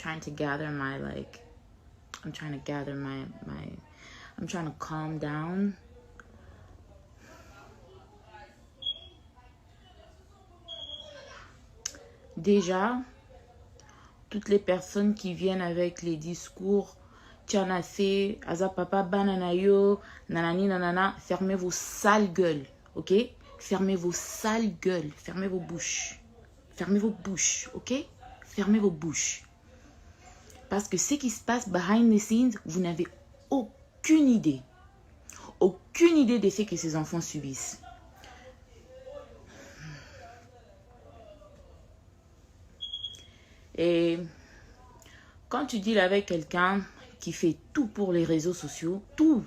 trying to gather my, like, I'm trying to gather I'm trying to calm down. Déjà, toutes les personnes qui viennent avec les discours Tchanafé, Aza Papa, Bananayo, Nanani, Nanana, fermez vos sales gueules, ok? Fermez vos sales gueules, fermez vos bouches. Fermez vos bouches, ok? Fermez vos bouches. Parce que ce qui se passe behind the scenes, vous n'avez aucune idée. Aucune idée des faits que ces enfants subissent. Et quand tu deals avec quelqu'un qui fait tout pour les réseaux sociaux, tout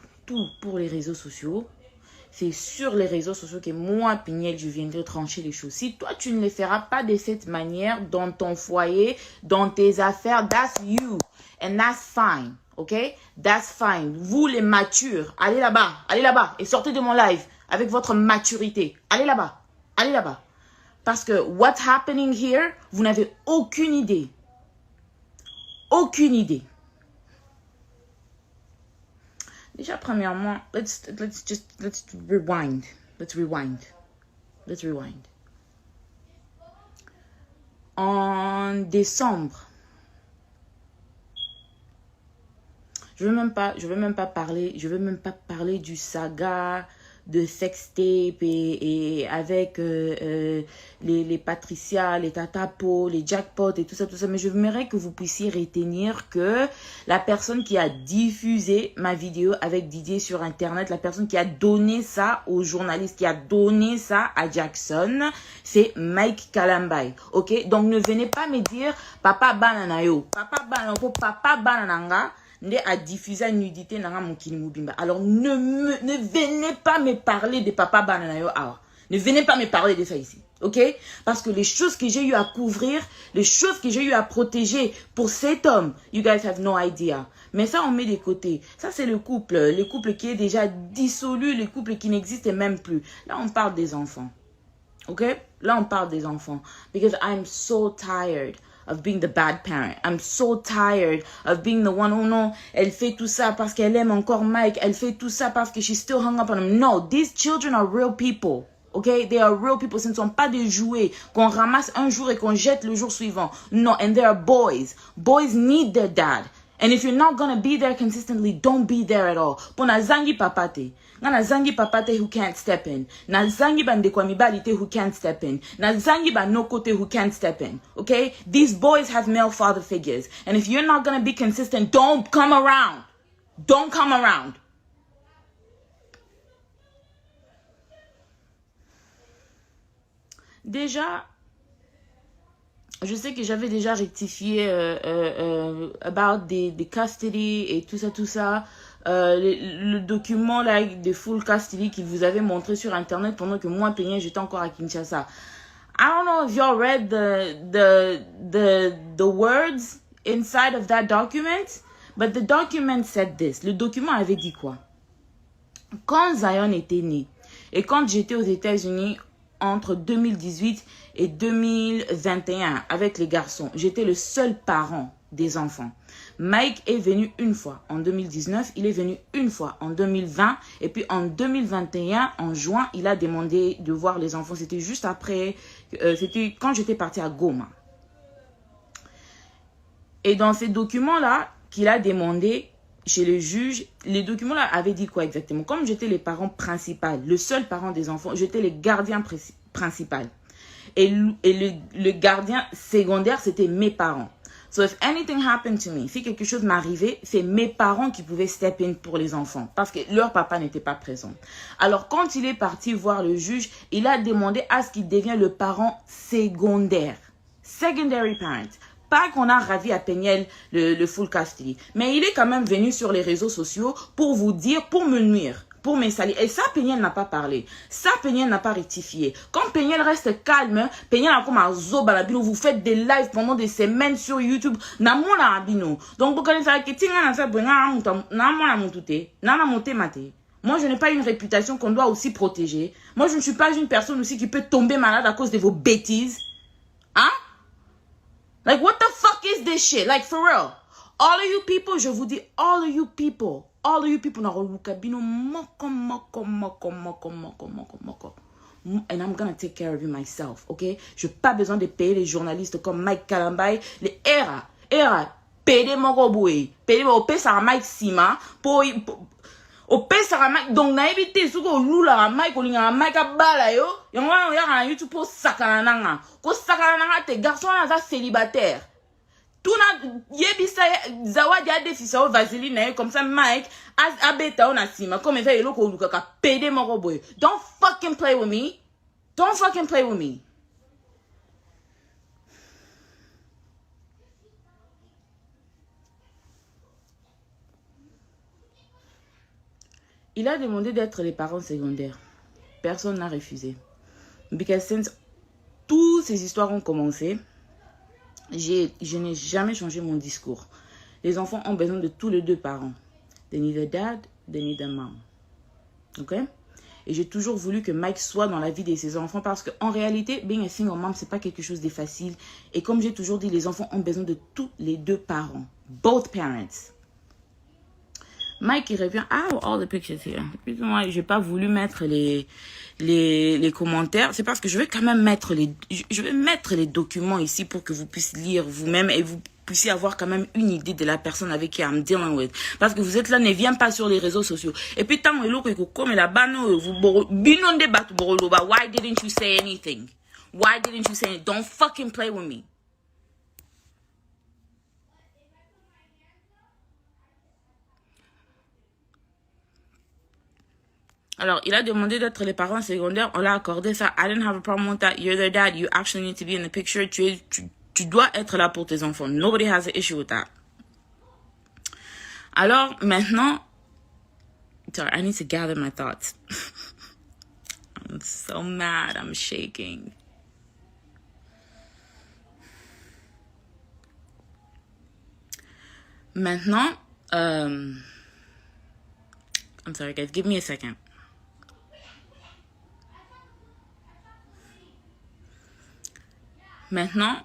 pour les réseaux sociaux, c'est sur les réseaux sociaux que moi, Pignel, je viendrai trancher les choses. Si toi, tu ne les feras pas de cette manière dans ton foyer, dans tes affaires, that's you. And that's fine, ok? That's fine. Vous, les matures, allez là-bas et sortez de mon live avec votre maturité. Allez là-bas. Parce que what's happening here, vous n'avez aucune idée. Aucune idée. Déjà, premièrement, let's rewind. Let's rewind. En décembre, je veux même pas parler du saga de sextape et avec les Patricia, les Tatapo, les Jackpot et tout ça, mais je voudrais que vous puissiez retenir que la personne qui a diffusé ma vidéo avec Didier sur internet, la personne qui a donné ça aux journalistes, qui a donné ça à Jackson, c'est Mike Kalambay, ok? Donc ne venez pas me dire papa bananayo, papa banananga a diffusé une nudité dans mon Mubimba. Alors ne venez pas me parler de papa bananayo. Ne venez pas me parler de ça ici. Ok? Parce que les choses que j'ai eu à couvrir, les choses que j'ai eu à protéger pour cet homme, you guys have no idea. Mais ça, on met de côté. Ça, c'est le couple qui est déjà dissolu, le couple qui n'existe même plus. Là, on parle des enfants. Ok? Là, on parle des enfants. Because I'm so tired of being the bad parent. I'm so tired of being the one, oh non, elle fait tout ça parce qu'elle aime encore Mike. Elle fait tout ça parce que she's still hung up on him. No, these children are real people. Okay? They are real people. Ce ne sont pas des jouets qu'on ramasse un jour et qu'on jette le jour suivant. No, and they are boys. Boys need their dad. And if you're not gonna be there consistently, don't be there at all. Pona zangi papate. Na zangi papate who can't step in. Na zangi bandekwa who can't step in. Na zangi banokote who can't step in. Okay? These boys have male father figures. And if you're not gonna be consistent, don't come around. Don't come around. Déjà, je sais que j'avais déjà rectifié about the custody et tout ça. Le document là de full custody qui vous avait montré sur internet pendant que moi, Peigné, j'étais encore à Kinshasa. I don't know if y'all read the words inside of that document, but the document said this. Le document avait dit quoi? Quand Zion était né et quand j'étais aux États-Unis entre 2018 et 2021 avec les garçons, j'étais le seul parent des enfants. Mike est venu une fois en 2019, il est venu une fois en 2020 et puis en 2021, en juin, il a demandé de voir les enfants. C'était juste après, c'était quand j'étais partie à Goma. Et dans ces documents-là qu'il a demandé chez le juge, les documents-là avaient dit quoi exactement? Comme j'étais les parents principaux, le seul parent des enfants, j'étais le gardien principal. Et le gardien secondaire, c'était mes parents. So if anything happened to me, si quelque chose m'arrivait, c'est mes parents qui pouvaient step in pour les enfants parce que leur papa n'était pas présent. Alors quand il est parti voir le juge, il a demandé à ce qu'il devienne le parent secondaire. Secondary parent. Pas qu'on a ravi à Peignel le full custody. Mais il est quand même venu sur les réseaux sociaux pour vous dire, pour me nuire, pour me salir. Et ça, Peignel n'a pas parlé. Ça, Peignel n'a pas rectifié. Quand Peignel reste calme, Peignel a comme un zobalabino. Vous faites des lives pendant des semaines sur YouTube. Namona abino. Donc, vous connaissez que tinga na sa brenga na mutute. Na monte mate. Moi, je n'ai pas une réputation qu'on doit aussi protéger. Moi, je ne suis pas une personne aussi qui peut tomber malade à cause de vos bêtises. Hein? Like, what the fuck is this shit? Like, for real. All of you people, je vous dis, all of you people, and I'm gonna take care of you myself, ok? Je n'ai pas besoin de payer les journalistes comme Mike Kalambay, les era, payer mon roboué, payer mon payer ça Mike Sima, pour au payer ça Mike, donc na évité, ce que lula Mike, ou l'inga Mike a bala yo, y'en a un YouTube pour sakananga, ko sakananga te garçons là célibataire. Tout na yebisa zawadi a defisa o vaseline comme ça Mike a beta on a sima comme ça yelo ko luka ka pede mon boy. Don't fucking play with me. Don't fucking play with me. Il a demandé d'être les parents secondaires. Personne n'a refusé. Because since toutes ces histoires ont commencé, je n'ai jamais changé mon discours. Les enfants ont besoin de tous les deux parents. They need a dad, they need a mom. Ok? Et j'ai toujours voulu que Mike soit dans la vie de ses enfants parce qu'en réalité, being a single mom, c'est pas quelque chose de facile. Et comme j'ai toujours dit, les enfants ont besoin de tous les deux parents. Both parents. Mike, il revient. Ah, all the pictures here. Moi, j'ai pas voulu mettre les commentaires. C'est parce que je vais quand même mettre je vais mettre les documents ici pour que vous puissiez lire vous-même et vous puissiez avoir quand même une idée de la personne avec qui I'm dealing with. Parce que vous êtes là, ne viens pas sur les réseaux sociaux. Et puis, tant que comme là-bas, vous binondez battu boroloba. Why didn't you say anything? Why didn't you say anything? Don't fucking play with me. Alors, il a demandé d'être les parents secondaires. On l'a accordé ça. I didn't have a problem with that. You're their dad. You actually need to be in the picture. Tu dois être là pour tes enfants. Nobody has an issue with that. Alors, maintenant... Sorry, I need to gather my thoughts. I'm so mad. I'm shaking. Maintenant... I'm sorry, guys. Give me a second. Maintenant,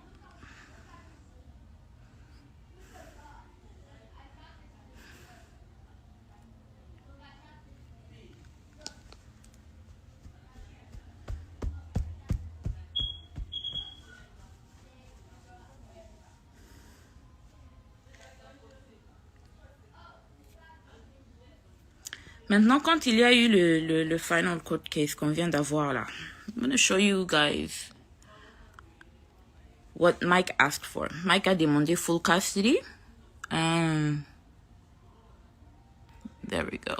quand il y a eu le final court case qu'on vient d'avoir là, I'm going to show you guys what Mike asked for. Mike a demandé full custody. There we go.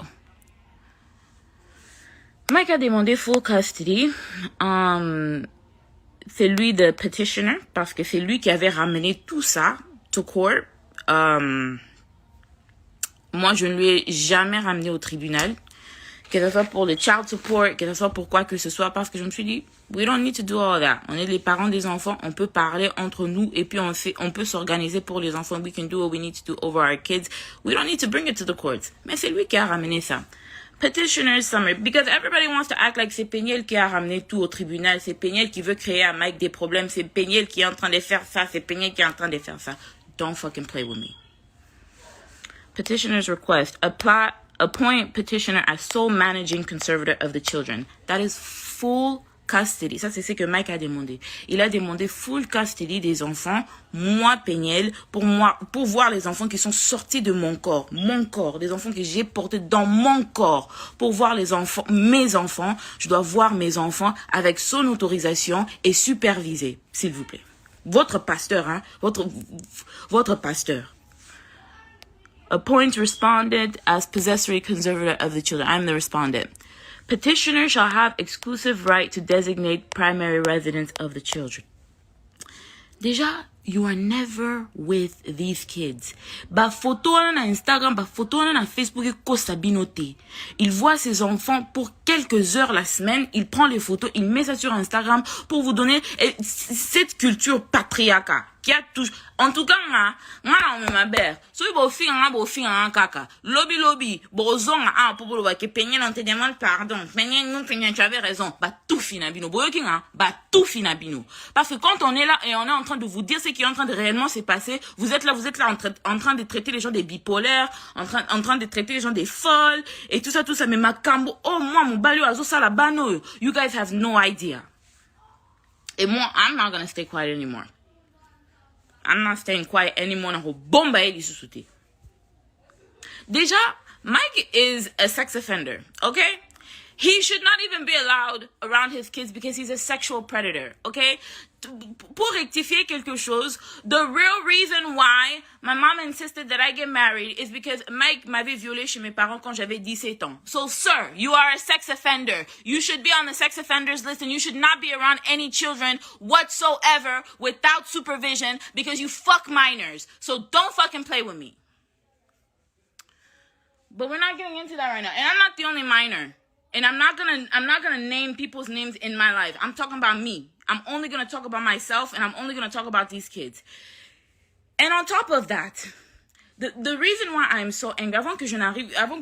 Mike a demandé full custody. C'est lui le petitioner parce que c'est lui qui avait ramené tout ça to court. Moi, je ne lui ai jamais ramené au tribunal. Que ce soit pour le child support, que ce soit pour quoi que ce soit, parce que je me suis dit, we don't need to do all that. On est les parents des enfants, on peut parler entre nous et puis on peut s'organiser pour les enfants. We can do what we need to do over our kids. We don't need to bring it to the courts. Mais c'est lui qui a ramené ça. Petitioner's summary, because everybody wants to act like c'est Peniel qui a ramené tout au tribunal, c'est Peniel qui veut créer à Mike des problèmes, c'est Peniel qui est en train de faire ça, c'est Peniel qui est en train de faire ça. Don't fucking play with me. Petitioner's request, appoint petitioner as sole managing conservator of the children. That is full custody. Ça, c'est ce que Mike a demandé. Il a demandé full custody des enfants, moi, Peniel, pour voir les enfants qui sont sortis de mon corps, des enfants que j'ai portés dans mon corps, pour voir mes enfants, je dois voir mes enfants avec son autorisation et superviser, s'il vous plaît. Votre pasteur, hein, votre pasteur. Appoint respondent as possessory conservator of the children. I'm the respondent. Petitioner shall have exclusive right to designate primary residence of the children. Déjà, you are never with these kids. Ba photo na Instagram, ba photo na Facebook ko sabinote. Il voit ses enfants pour quelques heures la semaine, il prend les photos, il met ça sur Instagram pour vous donner cette culture patriarcat qui a toujours... En tout cas, ma mère, si vous faites kaka, lobby, bozon, pour le que peigner, on te demande pardon, peigner, tu avais raison, bah tout finabino, bah tout finabino. Parce que quand on est là et on est en train de vous dire ce qui est en train de réellement se passer, vous êtes là en train de traiter les gens des bipolaires, en train de traiter les gens des folles, et tout ça, mais ma cambo, oh, moi, mon balio, azo sala bano, you guys have no idea. Et moi, I'm not gonna stay quiet anymore. I'm not staying quiet anymore. Déjà, Mike is a sex offender, okay? He should not even be allowed around his kids because he's a sexual predator, okay? Pour rectifier quelque chose, the real reason why my mom insisted that I get married is because Mike m'avait violé chez mes parents quand j'avais 17 ans. So, sir, you are a sex offender. You should be on the sex offenders list and you should not be around any children whatsoever without supervision because you fuck minors. So don't fucking play with me. But we're not getting into that right now. And I'm not the only minor. And I'm not gonna name people's names in my life. I'm talking about me. I'm only gonna talk about myself and I'm only gonna talk about these kids. And on top of that, the reason why I'm so angry, avant que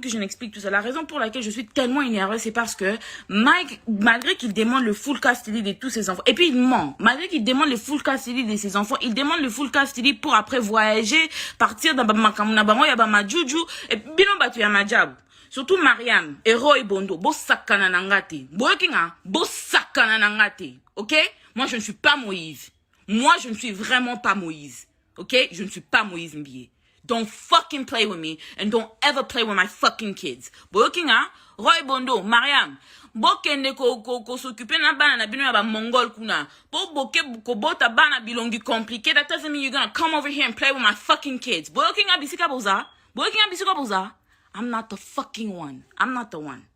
je n'explique tout ça, la raison pour laquelle je suis tellement énervée, c'est parce que Mike, malgré qu'il demande le full custody de tous ses enfants, et puis il ment, malgré qu'il demande le full custody de ses enfants, il demande le full custody pour après voyager, partir dans ma juju, et bino batu ya majab. Surtout Mariam, et Roy Bondo, bo sakana nangati. Bo sakana nangati. Ok? Moi, je ne suis pas Moïse. Moi, je ne suis vraiment pas Moïse. Ok? Je ne suis pas Moïse Mbié. Don't fucking play with me and don't ever play with my fucking kids. Boyokinga, Roy Bondo, Mariam, bokende ko s'occuper na bana na bino ya ba mongol kuna. Boke ko bota bana bilongi compliqué. That doesn't mean you're gonna come over here and play with my fucking kids. Boyokinga bisika boza. Boyokinga bisika boza. I'm not the fucking one. I'm not the one.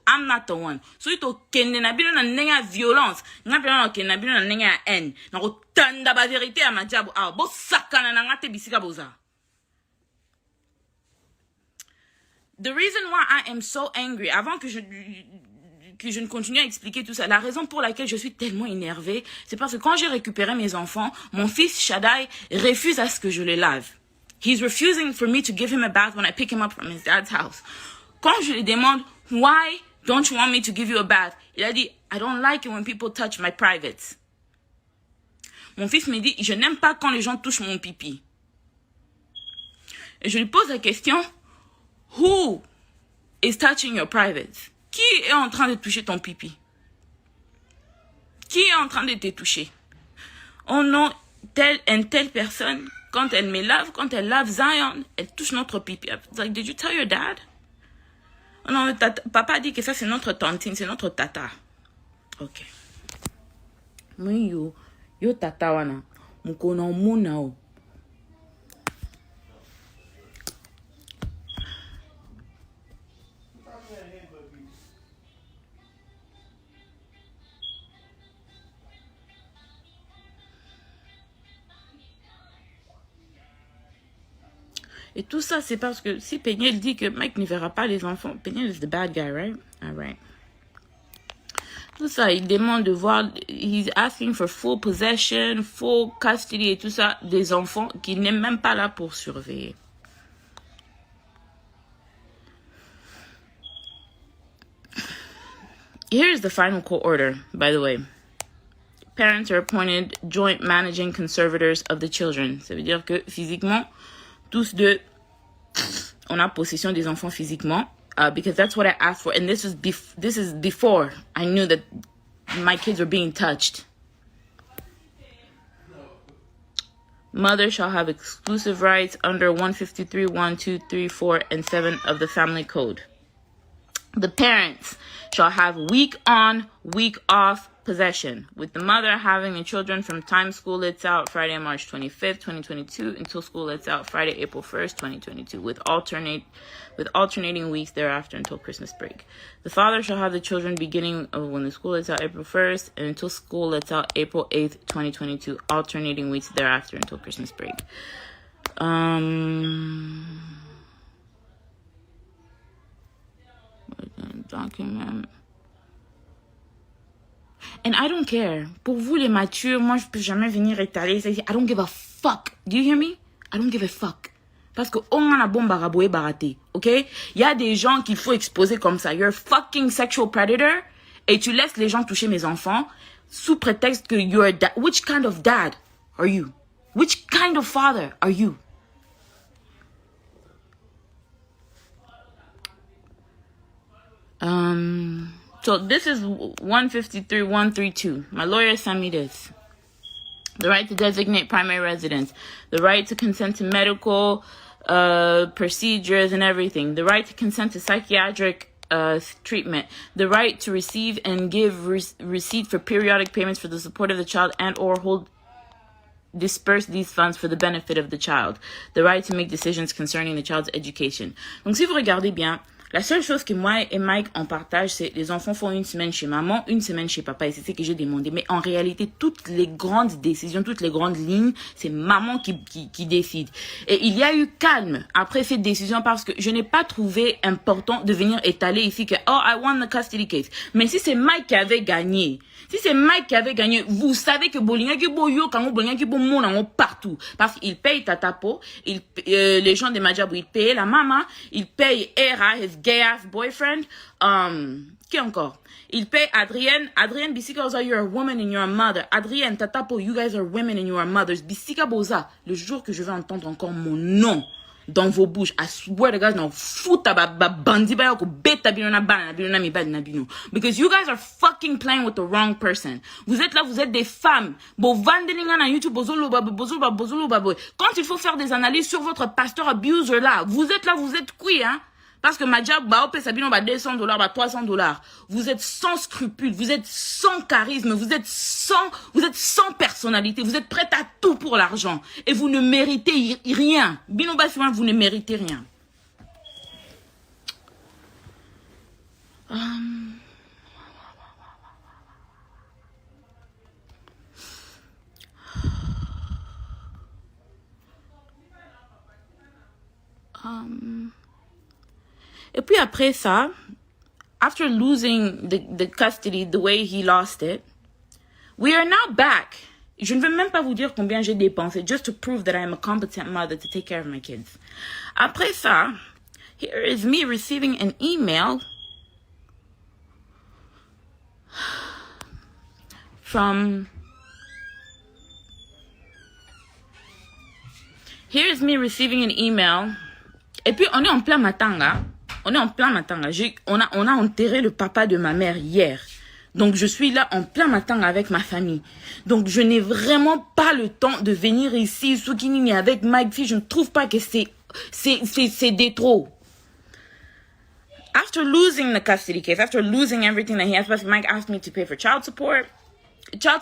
I'm not the one. So ito kende na bino na nenga violence. Nga pena na kende na bino na nenga haine. Na ko tanda ba vérité a majabu. Ah, bo sakana na ngate bisika boza. The reason why I am so angry, avant que je ne continue à expliquer tout ça, la raison pour laquelle je suis tellement énervée, c'est parce que quand j'ai récupéré mes enfants, mon fils Shaddai refuse à ce que je les lave. He's refusing for me to give him a bath when I pick him up from his dad's house. Quand je lui demande, why don't you want me to give you a bath? Il a dit, I don't like it when people touch my privates. Mon fils me dit, je n'aime pas quand les gens touchent mon pipi. Et je lui pose la question, who is touching your privates? Qui est en train de toucher ton pipi? Qui est en train de te toucher? Oh non, telle personne, quand elle me lave, quand elle lave Zion, elle touche notre pipi. It's like, did you tell your dad? Oh non, papa dit que ça c'est notre tantine, c'est notre tata. Ok. Oui, yo tata wana, mukona omuna o. Et tout ça, c'est parce que si Peniel dit que Mike ne verra pas les enfants, Peniel is the bad guy, right? All right. Tout ça, il demande de voir, he's asking for full possession, full custody et tout ça des enfants qu'il n'est même pas là pour surveiller. Here's the final court order, by the way. Parents are appointed joint managing conservators of the children. Ça veut dire que physiquement, tous deux, on a possession des enfants physiquement, because that's what I asked for, and this is before I knew that my kids were being touched. Mother shall have exclusive rights under 153, 1, 2, 3, 4, and 7 of the Family Code. The parents shall have week on, week off possession, with the mother having the children from time school lets out Friday, March 25th, 2022, until school lets out Friday, April 1st, 2022, with alternating weeks thereafter until Christmas break. The father shall have the children beginning of when the school lets out April 1st and until school lets out April 8th, 2022, alternating weeks thereafter until Christmas break. Document. And I don't care. Pour vous les matures, moi je peux jamais venir étaler. I don't give a fuck. Do you hear me? I don't give a fuck. Parce que on a bon baraboué baraté, ok? Il y a des gens qu'il faut exposer comme ça. You're a fucking sexual predator et tu laisses les gens toucher mes enfants sous prétexte que you're a dad. Which kind of dad are you? Which kind of father are you? So this is 153.132. My lawyer sent me this. The right to designate primary residence. The right to consent to medical procedures and everything. The right to consent to psychiatric treatment. The right to receive and give receipt for periodic payments for the support of the child and or disperse these funds for the benefit of the child. The right to make decisions concerning the child's education. Donc si vous regardez bien, la seule chose que moi et Mike on partage, c'est les enfants font une semaine chez maman, une semaine chez papa. Et c'est ce que j'ai demandé. Mais en réalité, toutes les grandes décisions, toutes les grandes lignes, c'est maman qui décide. Et il y a eu calme après cette décision parce que je n'ai pas trouvé important de venir étaler ici que, oh, I won the custody case. Mais si c'est Mike qui avait gagné, vous savez que partout. Parce qu'il paye Tatapo, les gens de Majabou, ils payent la maman, ils payent Era, his gay ass boyfriend, qui encore? Il paye Adrienne, Bissika Boza, you're a woman and you're a mother. Adrienne, Tatapo, you guys are women and you are mothers. Bissika Boza, le jour que je vais entendre encore mon nom dans vos bouches, I swear to God, no, futa bandi ba yako beta binona bana binona mi bad na bino. Because you guys are fucking playing with the wrong person. Vous êtes là, vous êtes des femmes. Bo vandelinga na YouTube, bozolo baboy. Quand il faut faire des analyses sur votre pasteur abuser là, vous êtes là, vous êtes qui, hein? Parce que ma job, bah, Sabino, bah, $200, bah, $300. Vous êtes sans scrupules, vous êtes sans charisme, vous êtes sans personnalité, vous êtes prête à tout pour l'argent. Et vous ne méritez rien. Bino Bassouin, vous ne méritez rien. Et puis après ça, after losing the custody the way he lost it, we are now back. Je ne veux même pas vous dire combien j'ai dépensé just to prove that I am a competent mother to take care of my kids. Après ça, here is me receiving an email from... Here is me receiving an email. Et puis on est en plein matanga. On a enterré le papa de ma mère hier. Donc, je suis là en plein matin avec ma famille. Donc, je n'ai vraiment pas le temps de venir ici, Soukinini, avec Mike Fee. Je ne trouve pas que c'est des trop. After losing the custody case, after losing everything that he has, Mike asked me to pay for child support.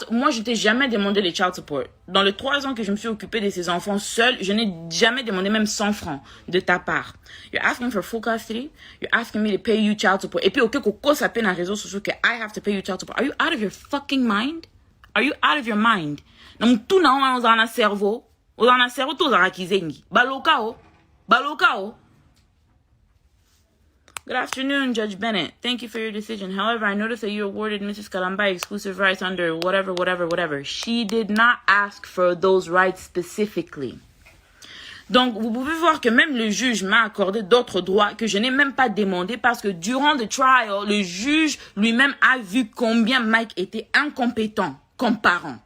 Moi, je t'ai jamais demandé les child support. Dans les 3 ans que je me suis occupée de ces enfants seuls, je n'ai jamais demandé même 100 francs de ta part. You're asking for full custody. You're asking me to pay you child support. Et puis, ok, koko ça peine en réseau social que I have to pay you child support. Are you out of your fucking mind? Are you out of your mind? Donc, tout na on a cerveau. On a cerveau, tout a kizengi. Balokao. Good afternoon, Judge Bennett. Thank you for your decision. However, I noticed that you awarded Mrs. Kalamba exclusive rights under whatever. She did not ask for those rights specifically. Donc, vous pouvez voir que même le juge m'a accordé d'autres droits que je n'ai même pas demandé parce que durant le trial, le juge lui-même a vu combien Mike était incompétent comme parent.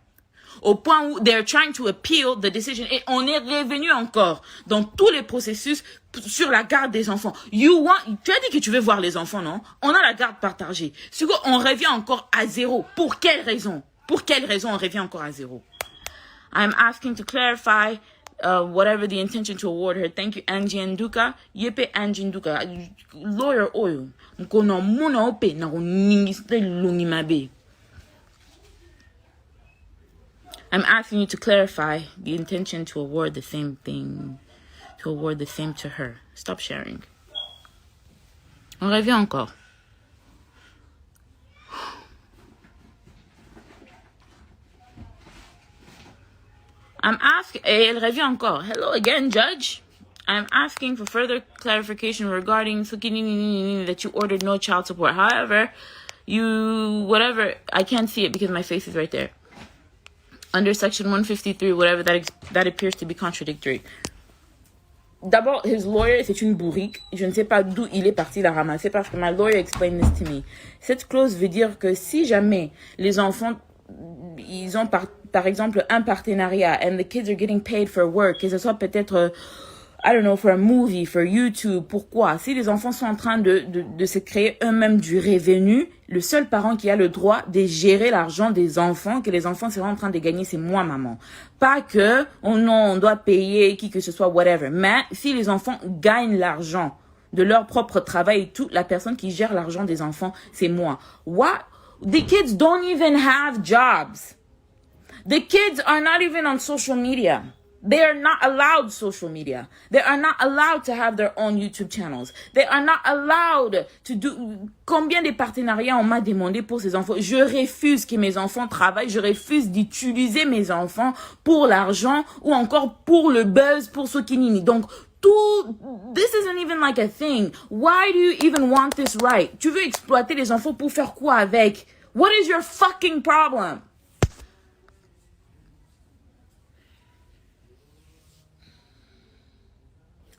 Au point où they're trying to appeal the decision. Et on est revenu encore dans tous les processus sur la garde des enfants. Tu as dit que tu veux voir les enfants, non? On a la garde partagée. C'est quoi? On revient encore à zéro. Pour quelle raison? On revient encore à zéro? I'm asking to clarify whatever the intention to award her. Thank you, Angie Nduka. Yepe Angie Nduka. Lawyer oil. Mkono muna ope na uningiste lungimabe. I'm asking you to clarify the intention to award the same thing, to award the same to her. Stop sharing. On revient encore. I'm asking, elle revient encore. Hello again, Judge. I'm asking for further clarification regarding that you ordered no child support. However, I can't see it because my face is right there. under Section 153, whatever that appears to be contradictory. D'abord, his lawyer, c'est une bourrique. Je ne sais pas d'où il est parti la ramasser parce que my lawyer explained this to me. Cette clause veut dire que si jamais les enfants, ils ont par exemple un partenariat and the kids are getting paid for work, que ce soit peut-être, I don't know, for a movie, for YouTube, pourquoi? Si les enfants sont en train de se créer eux-mêmes du revenu, le seul parent qui a le droit de gérer l'argent des enfants, que les enfants seront en train de gagner, c'est moi, maman. Pas que, oh non, on doit payer qui que ce soit, whatever. Mais si les enfants gagnent l'argent de leur propre travail et tout, la personne qui gère l'argent des enfants, c'est moi. What? The kids don't even have jobs. The kids are not even on social media. They are not allowed social media. They are not allowed to have their own YouTube channels. They are not allowed to do... Combien de partenariats on m'a demandé pour ces enfants? Je refuse que mes enfants travaillent. Je refuse d'utiliser mes enfants pour l'argent ou encore pour le buzz, pour ce qui nini. Donc, this isn't even like a thing. Why do you even want this right? Tu veux exploiter les enfants pour faire quoi avec? What is your fucking problem?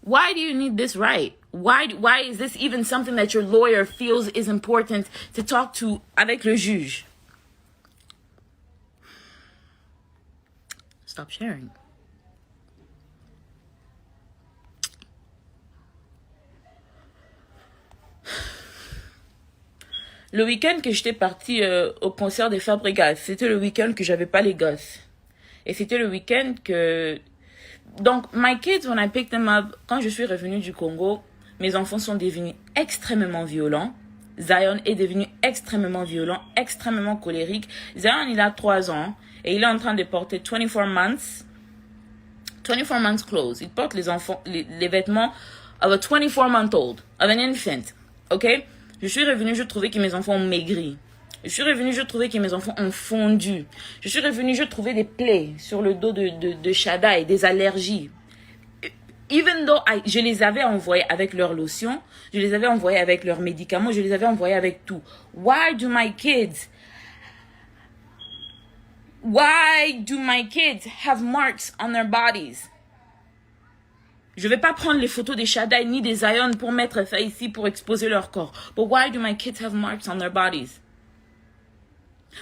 Why do you need this right? Why is this even something that your lawyer feels is important to talk to avec le juge? Stop sharing. Le week-end que j'étais partie au concert des Fabregas, c'était le week-end que j'avais pas les gosses. Et c'était le week-end que... Donc, my kids, when I picked them up, quand je suis revenue du Congo, mes enfants sont devenus extrêmement violents. Zion est devenu extrêmement violent, extrêmement colérique. Zion, il a 3 ans et il est en train de porter 24 months clothes. Il porte les vêtements of a 24-month-old, of an infant. OK? Je suis revenue, je trouvais que mes enfants ont maigri. Je suis revenue, je trouvais que mes enfants ont fondu. Je suis revenue, je trouvais des plaies sur le dos de Shada et des allergies. Even though je les avais envoyés avec leur lotion, je les avais envoyés avec leurs médicaments, je les avais envoyés avec tout. Why do my kids have marks on their bodies? Je vais pas prendre les photos des Shada ni des Zion pour mettre ça ici pour exposer leur corps. But why do my kids have marks on their bodies?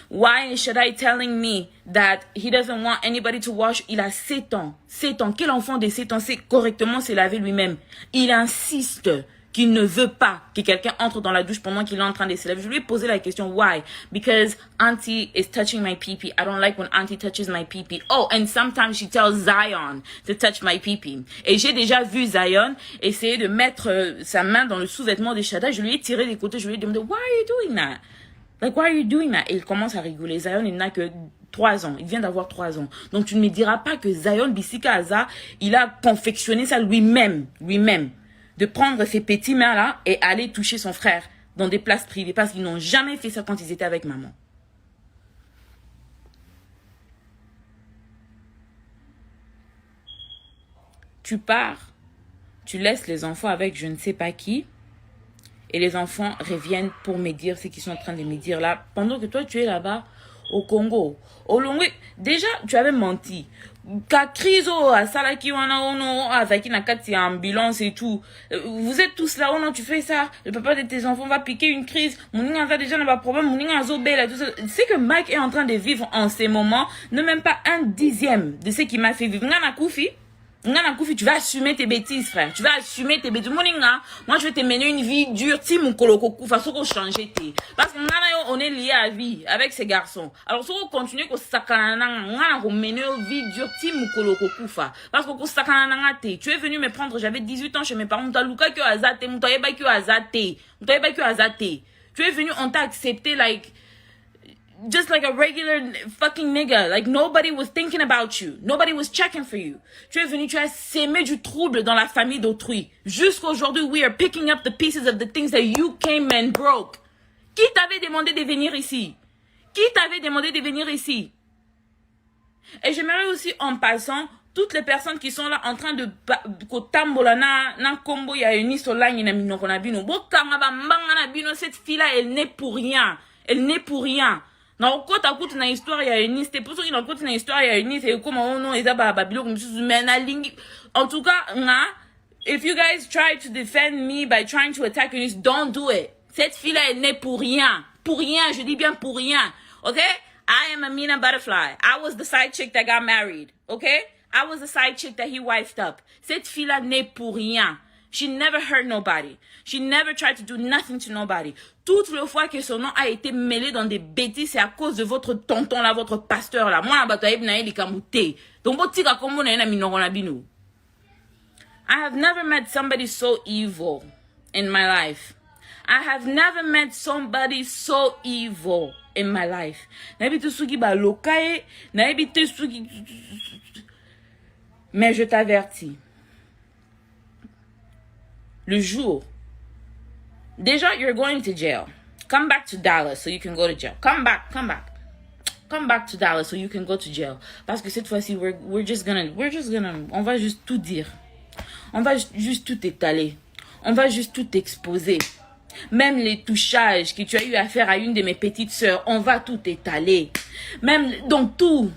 Why is Shaddai telling me that he doesn't want anybody to wash? Il a 7 ans. 7 ans. Quel enfant de 7 ans sait correctement se laver lui-même? Il insiste qu'il ne veut pas que quelqu'un entre dans la douche pendant qu'il est en train de se laver. Je lui ai posé la question, why? Because auntie is touching my pee-pee. I don't like when auntie touches my pee-pee. Oh, and sometimes she tells Zion to touch my pee-pee. Et j'ai déjà vu Zion essayer de mettre sa main dans le sous-vêtement de Shaddai. Je lui ai tiré des côtés. Je lui ai demandé, why are you doing that? Like, why are you doing that? Et il commence à rigoler. Zion, il n'a que 3 ans. Il vient d'avoir 3 ans. Donc, tu ne me diras pas que Zion Bissika Aza, il a confectionné ça lui-même. De prendre ses petits mains-là et aller toucher son frère dans des places privées. Parce qu'ils n'ont jamais fait ça quand ils étaient avec maman. Tu pars. Tu laisses les enfants avec je ne sais pas qui. Et les enfants reviennent pour me dire ce qu'ils sont en train de me dire là. Pendant que toi, tu es là-bas au Congo. Au Longwe, déjà, tu avais menti. Ka krizo à Salaki wana ono avec une carte ambulance et tout. Vous êtes tous là, oh non, tu fais ça. Le papa de tes enfants va piquer une crise. Mouninga a déjà pas de problème. Mouninga a zobé tout ça. C'est que Mike est en train de vivre en ces moments, ne même pas 1/10 de ce qu'il m'a fait vivre. Ngana Koufi. Tu vas assumer tes bêtises, frère. Tu vas assumer tes bêtises. Moi, je vais te mener une vie dure. Si mon koloko façon qu'on change tes. Parce que on est lié à la vie avec ces garçons. Alors, si on continue qu'on s'accana, on mener une vie dure. Si mon koloko kufa. Parce que s'accana te. Tu es venu me prendre. J'avais 18 ans chez mes parents. T'as Luka que azate. M'toyeba que azate. Tu es venu, on t'a accepté, like, just like a regular fucking nigga. Like, nobody was thinking about you. Nobody was checking for you. Tu es venu, tu as sémé du trouble dans la famille d'autrui. Jusqu'aujourd'hui, we are picking up the pieces of the things that you came and broke. Qui t'avait demandé de venir ici? Et j'aimerais aussi, en passant, toutes les personnes qui sont là en train de kotambola na kombo ya une solangi na minoko na bino. Bokanga ba mbanga na bino, cette fille-là, elle n'est pour rien. Na okota kutu na histoire ya Eunice, te pour ça qu'il na kutu na histoire ya Eunice et comme on non eza ba babilo comme mais na lingi. En tout cas, nga, if you guys try to defend me by trying to attack Eunice, don't do it. Cette fille-là est née pour rien. Pour rien, je dis bien pour rien. Okay? I am Amina Butterfly. I was the side chick that got married. Okay? I was the side chick that he wifed up. Cette fille-là n'est pour rien. She never hurt nobody. She never tried to do nothing to nobody. Toutes les fois que son nom a été mêlé dans des bêtises, c'est à cause de votre tonton là, votre pasteur là. Moi, donc, I have never met somebody so evil in my life. I have never met somebody so evil in my life. Mais je t'avertis. Le jour. Déjà, you're going to jail. Come back to Dallas so you can go to jail. Come back. Come back to Dallas so you can go to jail. Parce que cette fois-ci, on va juste tout dire. On va juste tout étaler. On va juste tout exposer. Même les touchages que tu as eu à faire à une de mes petites sœurs, on va tout étaler. Même, donc tout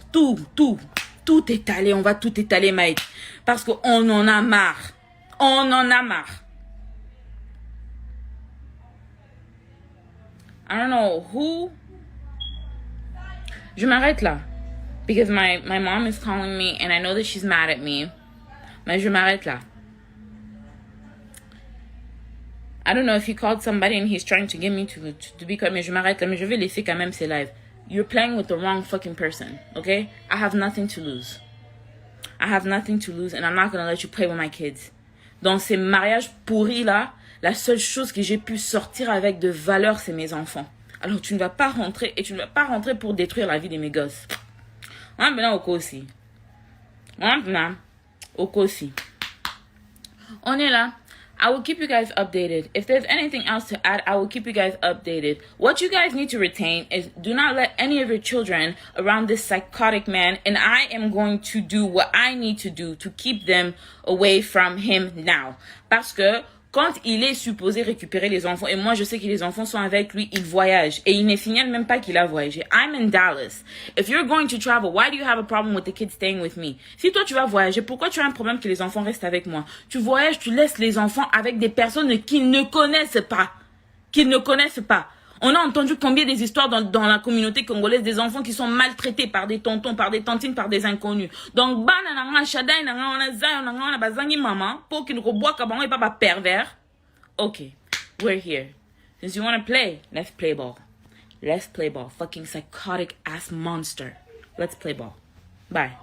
étaler, on va tout étaler, Mike. Parce qu'on en a marre. On en a marre. I don't know who. Je m'arrête là. Because my mom is calling me and I know that she's mad at me. Mais je m'arrête là. I don't know if he called somebody and he's trying to get me to be quiet. Mais je m'arrête là. Mais je vais laisser quand même ces lives. You're playing with the wrong fucking person. Okay? I have nothing to lose. I have nothing to lose and I'm not gonna let you play with my kids. Dans ces mariages pourris là, la seule chose que j'ai pu sortir avec de valeur, c'est mes enfants. Alors tu ne vas pas rentrer et tu ne vas pas rentrer pour détruire la vie de mes gosses. On est là au aussi. On est là. I will keep you guys updated. If there's anything else to add, I will keep you guys updated. What you guys need to retain is do not let any of your children around this psychotic man, and I am going to do what I need to do to keep them away from him now. Parce que quand il est supposé récupérer les enfants, et moi je sais que les enfants sont avec lui, il voyage. Et il ne signale même pas qu'il a voyagé. I'm in Dallas. If you're going to travel, why do you have a problem with the kids staying with me? Si toi tu vas voyager, pourquoi tu as un problème que les enfants restent avec moi? Tu voyages, tu laisses les enfants avec des personnes qu'ils ne connaissent pas. Qu'ils ne connaissent pas. On a entendu combien des histoires dans la communauté congolaise des enfants qui sont maltraités par des tontons, par des tantines, par des inconnus. Donc, okay, we're here. Since you want to play, let's play ball. Let's play ball. Fucking psychotic ass monster. Let's play ball. Bye.